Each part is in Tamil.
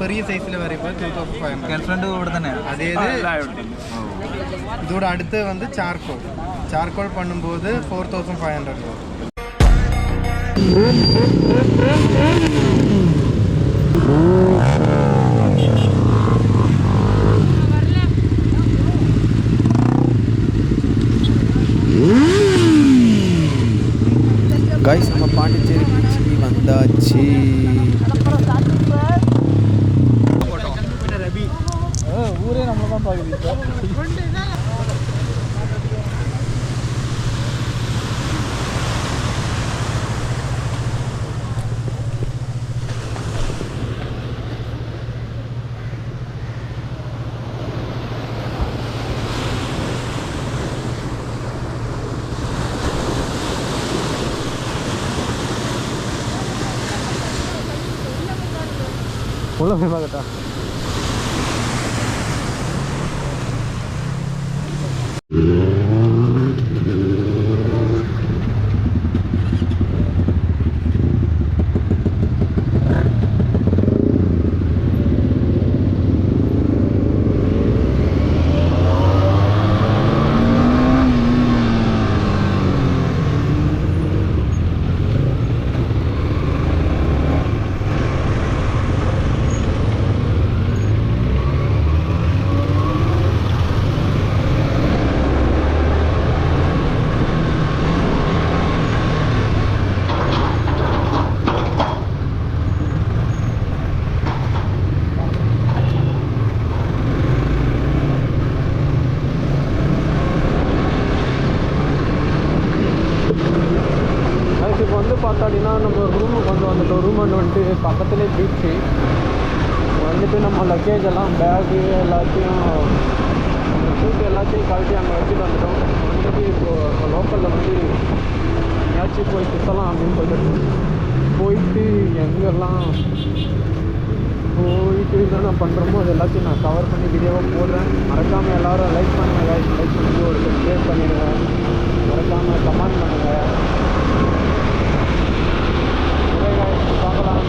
பெரிய சைஸில் வரும்போது 2500. கேர்ள் ஃப்ரெண்டு கூட தானே அதே இதோட அடுத்து வந்து சார்கோல் பண்ணும்போது 4500 வரும். கைஸ் நம்ம பாண்டிச்சேரி பீச்சுக்கு வந்தாச்சு. ஊரே நம்மள தான் பார்க்குது. உள்ள போய் பார்க்கட்டா. இப்போ வந்து பார்த்தாடினா நம்ம ரூமுக்கு வந்துட்டோம். ரூம் வந்துட்டு பக்கத்துலேயே பீச்சு. வந்துட்டு நம்ம லக்கேஜ் எல்லாம் பேகு எல்லாத்தையும் ஷூட் எல்லாத்தையும் கழட்டி அங்கே வச்சுட்டு வந்துட்டோம். வந்துட்டு இப்போது லோக்கலில் வந்து எங்கேயாச்சும் போய் சுற்றலாம் அப்படின்னு போயிட்டு எங்கெல்லாம் போயிட்டு என்னென்ன பண்ணுறோமோ அது எல்லாத்தையும் நான் கவர் பண்ணி வீடியோவாக போடுறேன். மறக்காமல் எல்லோரும் லைக் பண்ணுங்கள். லைக் பண்ணி ஒரு ஷேர் பண்ணிடுங்க. மறக்காமல் கமெண்ட் பண்ணுங்கள். பார்க்கலாம்.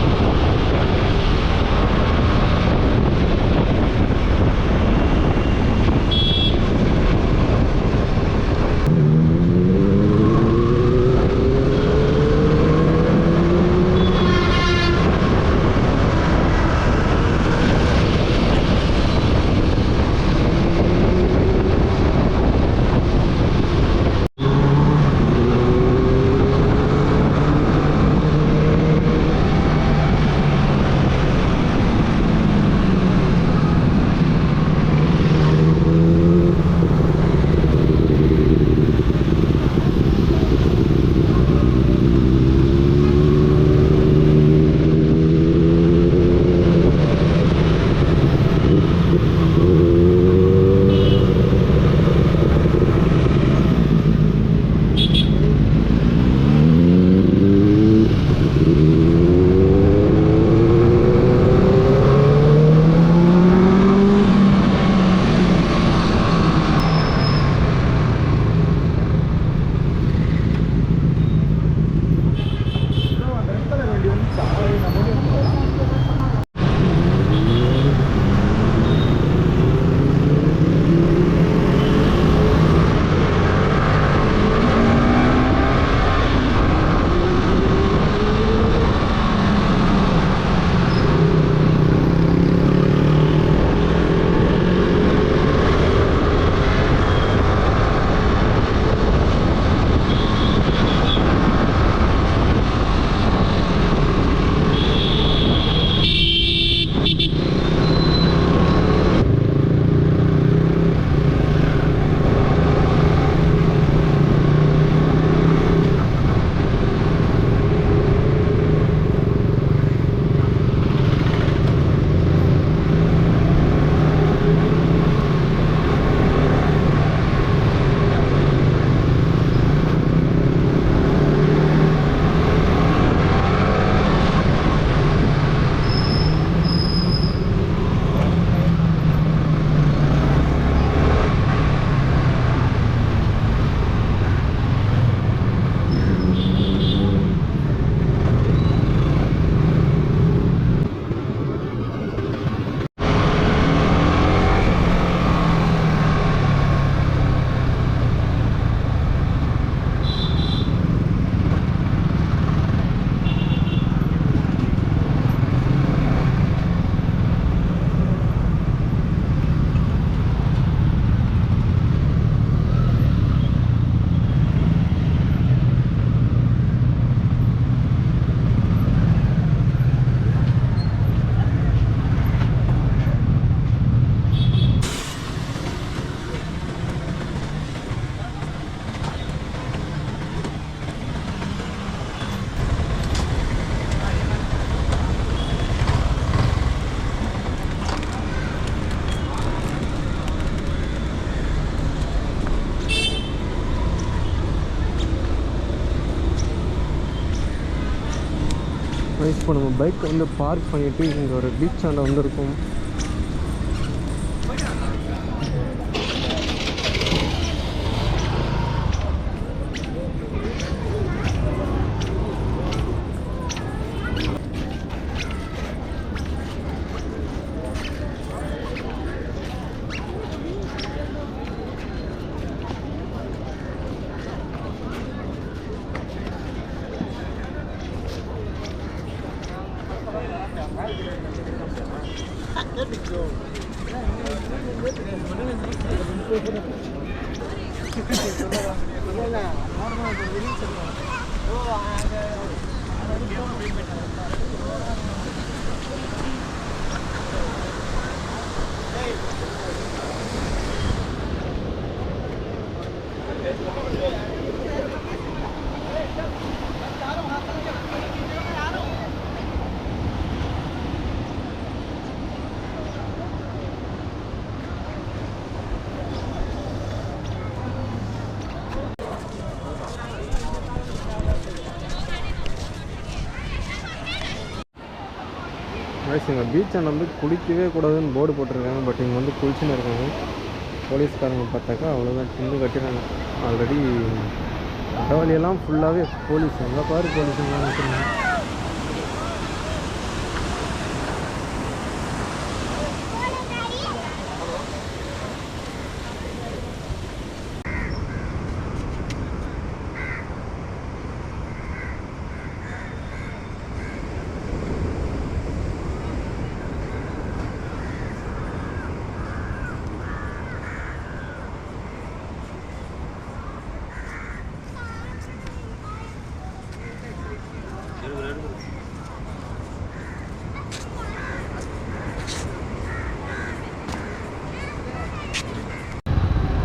இப்போ நம்ம பைக் வந்து பார்க் பண்ணிவிட்டு இங்கே ஒரு பீச் ஆண்ட வந்திருக்கோம். இங்கே பீச்சை வந்து குளிக்கவே கூடாதுன்னு போர்டு போட்டிருக்காங்க. பட் இங்கே வந்து குளிச்சுன்னு இருக்காங்க. போலீஸ்காரங்க பார்த்தாக்கா அவ்வளோதான் சிந்து கட்டினாங்க. ஆல்ரெடி வடவழியெல்லாம் ஃபுல்லாகவே போலீஸ். எங்கே பாரு போலீஸுங்களாம் நிற்கிறாங்க.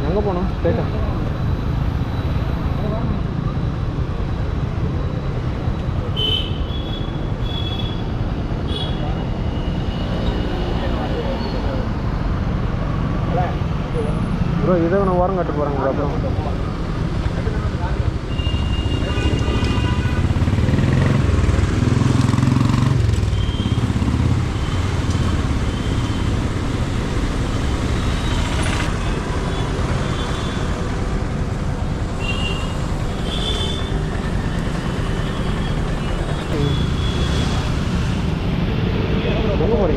எங்கே போனோம் ஸ்ட்ரைட்டா? ப்ரோ இதை நான் ஓரம் கட்டு போகிறேங்க ப்ரோ. அப்புறம்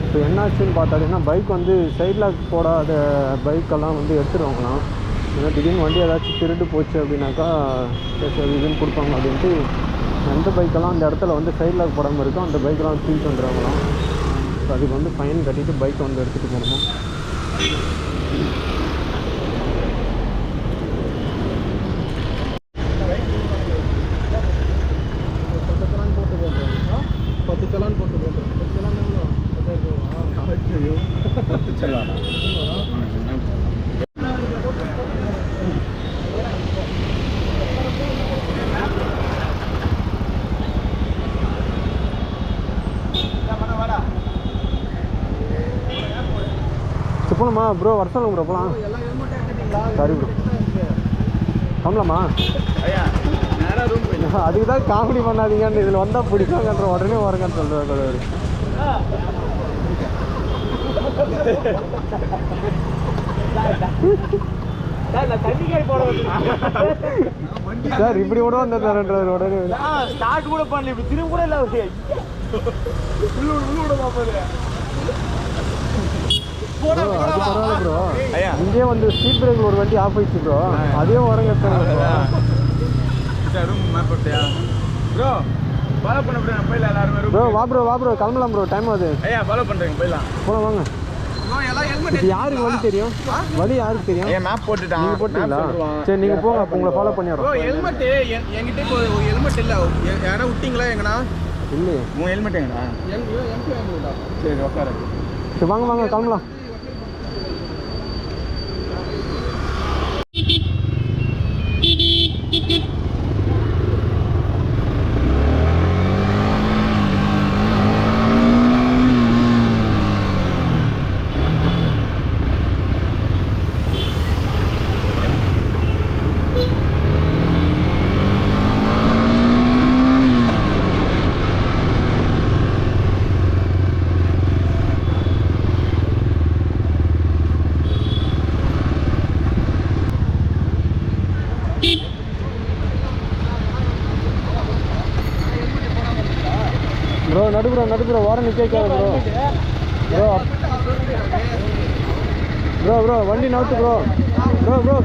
இப்போ என்னாச்சுன்னு பார்த்தாடின்னா பைக் வந்து சைட் லாக் போடாத பைக்கெல்லாம் வந்து எடுத்துருவாங்களாம். ஏன்னா திடீர்னு வண்டி ஏதாச்சும் திருட்டு போச்சு அப்படின்னாக்கா இதுன்னு கொடுப்பாங்க அப்படின்ட்டு எந்த பைக்கெல்லாம் அந்த இடத்துல வந்து சைட் லாக் போடாமல் இருக்கோ அந்த பைக்கெல்லாம் தூக்கிட்டு வந்துடுவாங்களாம். ஸோ அதுக்கு வந்து ஃபைன் கட்டிட்டு பைக்கை வந்து எடுத்துகிட்டு போகணுமா. போகலாமா ப்ரோ? வர சொல்லுங்க ப்ரோ, போகலாம். சரி ப்ரோ, பண்ணலாமா? அதுக்கு தான் காமெடி பண்ணாதீங்கன்னு இதில் வந்தால் பிடிக்காங்கன்ற உடனே வரங்கன்னு சொல்கிறாரு. சார் இப்படி கூட வந்தார் உடனே ஸ்டார்ட் கூட பண்ணல, இப்படி திரும்ப கூட இல்லை. பரவாயில்ல ப்ரோ, இங்கே வந்து ஸ்பீட் பிரேக் ஒரு வண்டி ஆஃப் ஆயிடுச்சு ப்ரோ, அதே வரங்க ப்ரோ. வா ப்ரோ, வா ப்ரோ, கிளம்பலாம் ப்ரோ, டைம் ஆகுது. போகலாம் வாங்க. இது யாருக்கு வழி தெரியும்? வழி யாருக்கு தெரியும்? மேப் போட்டுட்டான். நீங்கள் போட்டீங்களா? சரி நீங்கள் போங்க, அப்போ உங்களை ஃபாலோ பண்ணிடுறோம். ஹெல்மெட் என்கிட்ட இப்போ ஹெல்மெட் இல்லை, யாரா விட்டீங்களா? எங்கண்ணா இல்லையே உங்கள் ஹெல்மெட் எங்கண்ணா? சரி உட்கார. சரி வாங்க வாங்க கிளம்பலாம். நடு ப்ரோ வாரம் நிற்காது ப்ரோ ப்ரோ வண்டி நவுத்து ப்ரோ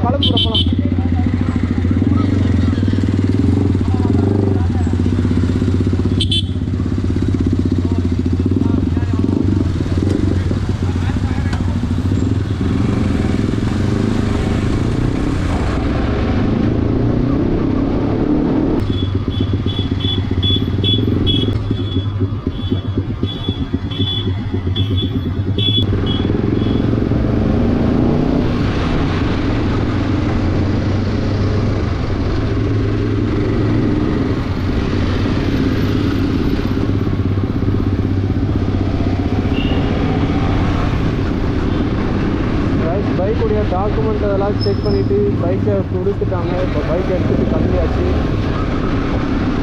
கலப்பு ப்ரோ போகலாம். பைக்குடைய டாக்குமெண்ட் அதெல்லாம் செக் பண்ணிவிட்டு பைக்கை கொடுத்துட்டாங்க. இப்போ பைக்கை எடுத்துகிட்டு கிளம்பியாச்சு.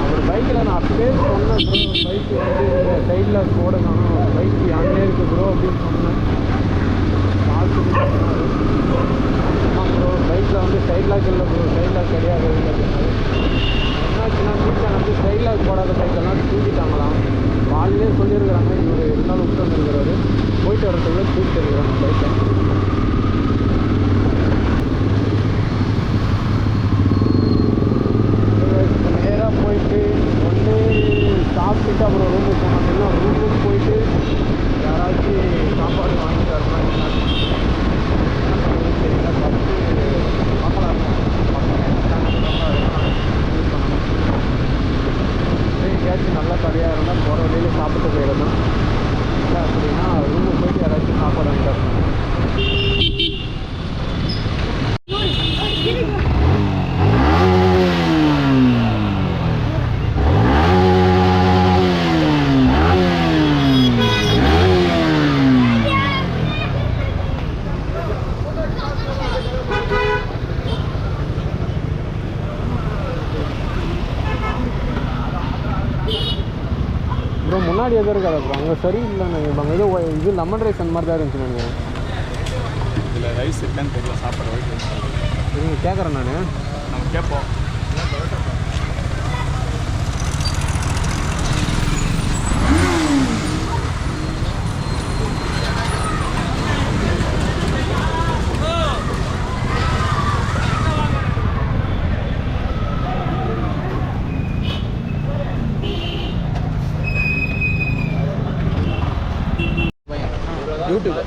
அவர் பைக்கில் நான் அப்படியே சொன்னேன் ப்ரோ, பைக்கு வந்து சைடில் போடணும், பைக்கு அங்கே இருக்குது ப்ரோ அப்படின்னு சொன்னேன். பார்த்துட்டு சொன்னார், ஆமாம் ப்ரோ பைக்கில் வந்து சைட் லாக் இல்லை ப்ரோ, சைட் லாக் கிடையாது அப்படின்னாரு. என்னாச்சுன்னா வீட்டில் வந்து சைட் லாக் போடாத பைக்கெல்லாம் தூக்கிட்டாங்களாம். காலையிலே சொல்லியிருக்கிறாங்க, இவர் 2 நாள் விட்டு வந்துருக்கிறாரு. போயிட்டு வரதுக்குள்ளே தூக்கிட்டு இருக்கிறாங்க பைக்கை. நேராக போயிட்டு ஒன்று சாப்பிட்டுட்டு அப்புறம் ரூமுக்கு போனோம். எல்லாம் ரூமுக்கு போயிட்டு யாராச்சும் சாப்பாடு வாங்கி தரணும் தெரியல, சாப்பிட்டு பார்க்கலாம். எங்கேயாச்சும் நல்ல கடையாக இருந்தால் போகிற வழியில் சாப்பிட்டு போயிடணும். இல்லை அப்படின்னா ரூமுக்கு போயிட்டு யாராச்சும் சாப்பாடு வாங்கி தரணும். ப்ரோ முன்னாடி எதுவும் இருக்காது ப்ரோ, அங்கே சரி இல்லைன்னு நினைப்பாங்க. இது லெமன் ரைஸ் அந்த மாதிரி தான் இருந்துச்சு நினைக்கிறேன். இதில் ரைஸ் இல்லைன்னு தெரியல, சாப்பாடு ஒயிட் ரைஸ் நீங்கள் கேட்குறேன் நான், நம்ம கேட்போம். யூடியூப்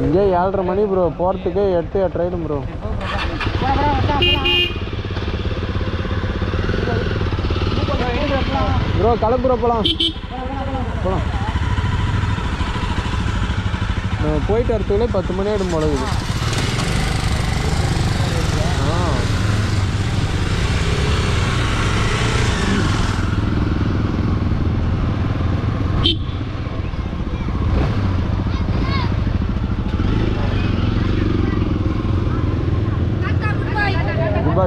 இங்கே 7:30 மணி ப்ரோ, போகிறதுக்கு 8-8:30 ஆகிடும் ப்ரோ. ப்ரோ கிளம்புற போகலாம் போயிட்டு வரத்துக்குள்ளே 10 மணி ஆகிடும் போல இருக்குது.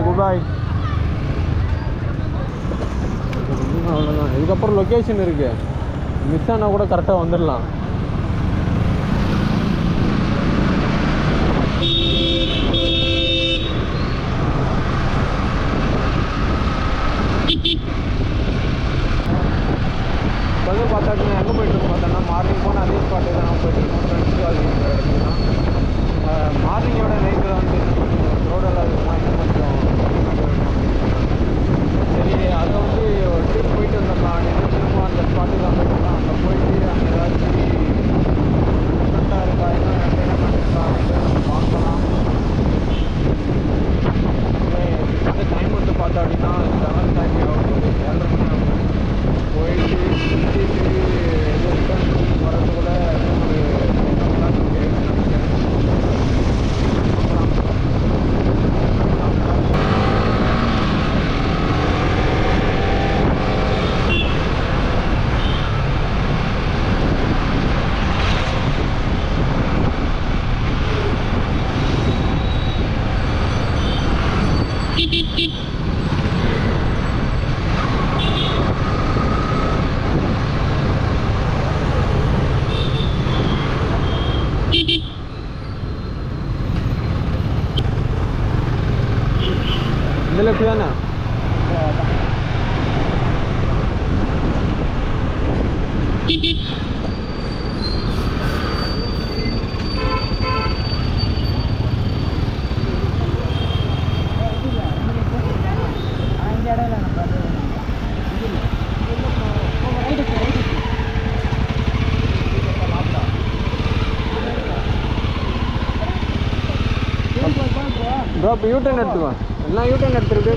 குட் பாய். அவ்வளோதான், இதுக்கப்புறம் லொக்கேஷன் இருக்குது, மிஸ் ஆனால் கூட கரெக்டாக வந்துடலாம். இப்போ பார்த்தாச்சுன்னா எங்கே போய்ட்டுருக்கோம் பார்த்தோன்னா மார்னிங் போனால் அதே ஸ்பாட்டு தான் நான் போய்ட்டுருக்கோம். மார்னிங்கோட நைட்டில் வந்து ரோடெல்லாம் இருக்குமா இன்னும் கொஞ்சம் சரி, அதை வந்து ஒரு ட்ரிப் போயிட்டு வந்துடலாம் அப்படின்னு திரும்ப அந்த ஸ்பாட்டுக்கு தான் போயிட்டுலாம். அங்கே போயிட்டு அங்கே ஏதாச்சும் டிஃப்ரெண்ட்டாக இருக்கா, இன்னும் என்டர்டைன்மெண்ட் இருக்கா அப்படின்னு பார்க்கலாம். இந்த டைம் வந்து பார்த்தோம் அப்படின்னா 7:30 ஆகும், 7:30 மணி ஆகும். போயிட்டு சுற்றிட்டு ரிட்டர்ன் வரதுக்குள்ள ஒரு 10 நினைக்கிறேன். இந்த லெஃப்ட் தானே? ப்ரோ இப்போ யூட்டன் எடுத்துக்கோ எல்லாம் யூட்டன் எடுத்துகிட்டே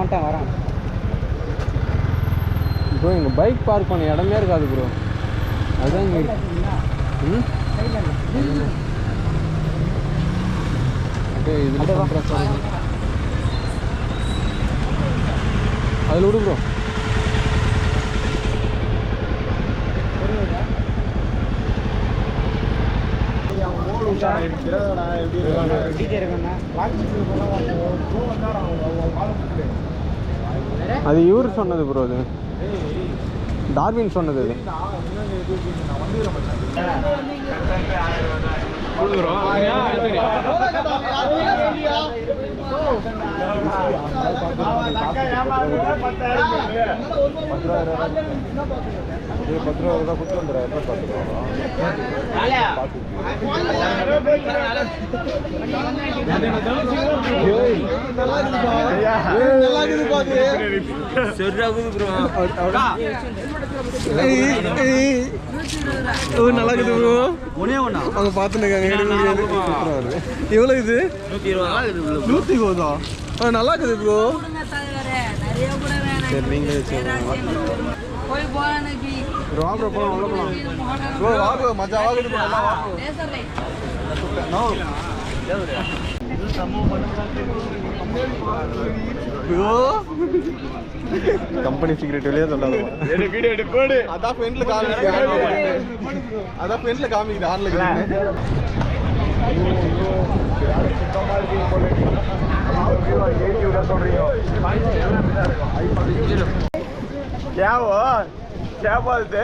வந்துட்டேன் வரேன் ப்ரோ இங்கே பைக் பார்க் பண்ண இடமே இருக்காது ப்ரோ அதுதான் இங்கே இதில் அதில் விடு ப்ரோ அது இவர் சொன்னது ப்ரோ அது டார்வின் சொன்னது அது நல்லா இருக்குது ப்ரோ அவங்க பார்த்துருக்காங்க எவ்வளோ இது 120 நல்லா இருக்குது ப்ரோ சரி நீங்கள் கம்பெனி சீக்ரெட் வெளியே சொல்லாது அதான் ஃப்ரெண்ட்ல காமிக்குது ஆன்ல क्या हुआ क्या बोलते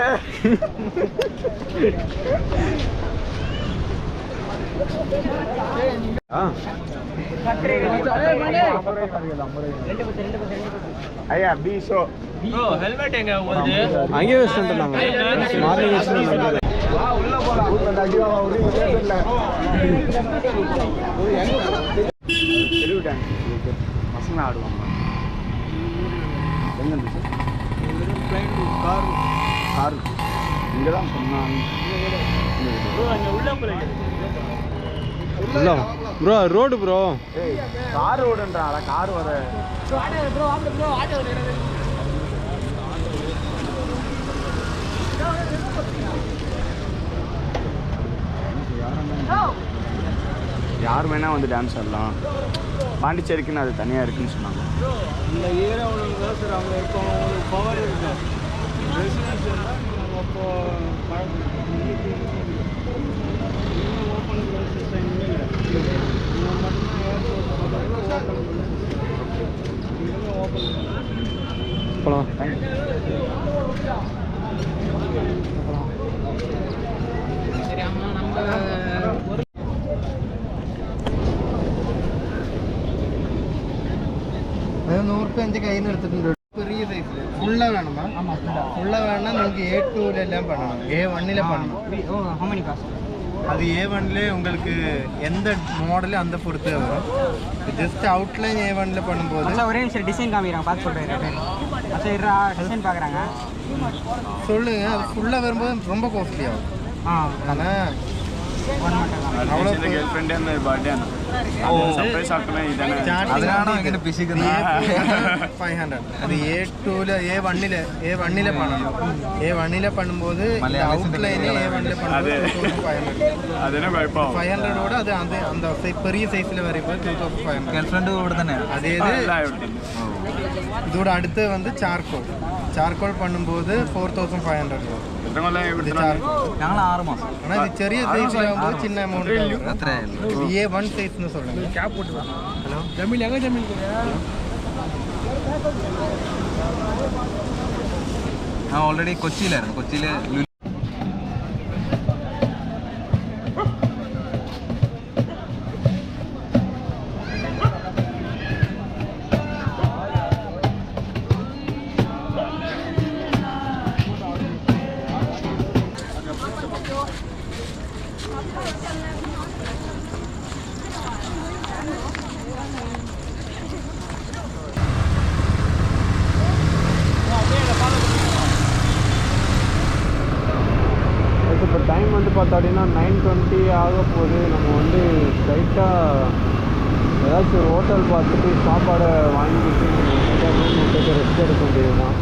ஐயா பீசோ ப்ரோ ஹெல்மெட் எங்க உங்களுக்கு அங்கே வச்சிட்டு நாங்க மார்னிங் வச்சிட்டு உள்ள போலாம் கூட்டம் அடிவா உள்ள இல்ல தெரிவிட்டாங்க பசங்க ஆடுவாங்க எங்க இருந்துச்சு கார் இங்கே தான் சொன்னாங்க ப்ரோ ரோடு ப்ரோ கார் ரோடுன்றாங்களா கார் வர யார் வேணா வந்து டான்ஸ் ஆடலாம் பாண்டிச்சேரிக்குன்னு அது தனியாக இருக்குன்னு சொன்னாங்க இந்த ஏரியாவில் தான் சார் அவங்க இருக்கோம் அவங்களுக்கு பவர் இருக்கு ரெசிடென்ஷியல் அப்போ ஓப்பன் சிஸ்டம் போகலாம் சரி அம்மா நம்ம 105 കയ്യിൽ നിന്ന് എടുത്തിട്ടുണ്ട് ചെറിയ സൈസിൽ ഫുള്ള വേണമാ ഫുള്ള വേണം നിങ്ങൾക്ക് A2 பண்ணணும் A1 பண்ணணும் அது A1 உங்களுக்கு எந்த மாடல் அந்த பொறுத்து வரும் ஜஸ்ட் அவுட்லைன் A1 பண்ணும்போது ஒரே நிமிஷம் டிசைன் காமிக்கிறாங்க பார்த்து சொல்கிறேன் அப்படியே டிசைன் பார்க்குறாங்க சொல்லுங்க அது ஃபுல்லாக வரும்போது ரொம்ப காஸ்ட்லி ஆகும் ஆனால் அவ்வளோ கேர்ள் ஃப்ரெண்டே அந்த பர்த்டே சர்ப்ரைஸ் ஆக்குமே இதானே அதனால ഇങ്ങനെ പിശിക്കുന്നത് 500 അത് A1 பண்ணணும் A1 பண்ணும்போது அவுட்லைன் A1 பண்ணும்போது 2500 அதனே குழப்பம் 500 ஓட அது அந்த பெரிய சைஸ்ல வரும்போது 2500 கேர்ள் ஃப்ரெண்டு கூட தானே அதே இதோட அடுத்து வந்து சார்கோல் பண்ணும்போது 4500 ഞങ്ങൾ 6 മാസം ஆனால் இது ചെറിய சைஸ்ல ஆகும்போது சின்ன அமௌண்ட் അത്രേ A1 சைஸ்னு சொல்லுங்க கேப் போட்டு ஹலோ ஜமீல் எங்க ஜமீல் ഞാൻ ഓൾറെഡി കൊച്ചിയിലായിരുന്നു കൊച്ചിയിൽ பார்த்தோன்னா 9:20 ஆக போகுது. நம்ம வந்து ஸ்ட்ரைட்டாக ஏதாச்சும் ஒரு ஹோட்டல் பார்த்துட்டு சாப்பாடை வாங்கிட்டு ரூம் விட்டுட்டு ரெஸ்ட் எடுக்க வேண்டியது தான்.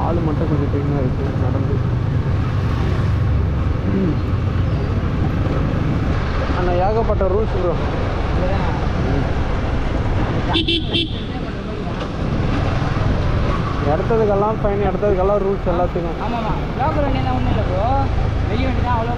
ஆள் மட்டும் கொஞ்சம் பெயினாக இருக்குது நடந்து. ஆனால் ஏகப்பட்ட ரூல்ஸ் ப்ரோ. எடுத்ததுக்கெல்லாம் ஃபைன், எடுத்ததுக்கெல்லாம் ரூல்ஸ் எல்லாத்துக்கும். ஆமாம்மா லோக்கல் வண்டி தான் ஒன்றும் இல்லை ப்ரோ. வெளி வண்டி தான் அவ்வளோ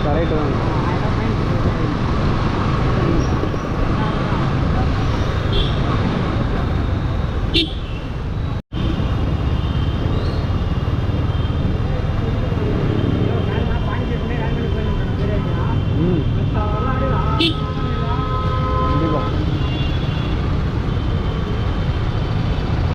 கரெக்டு தான்.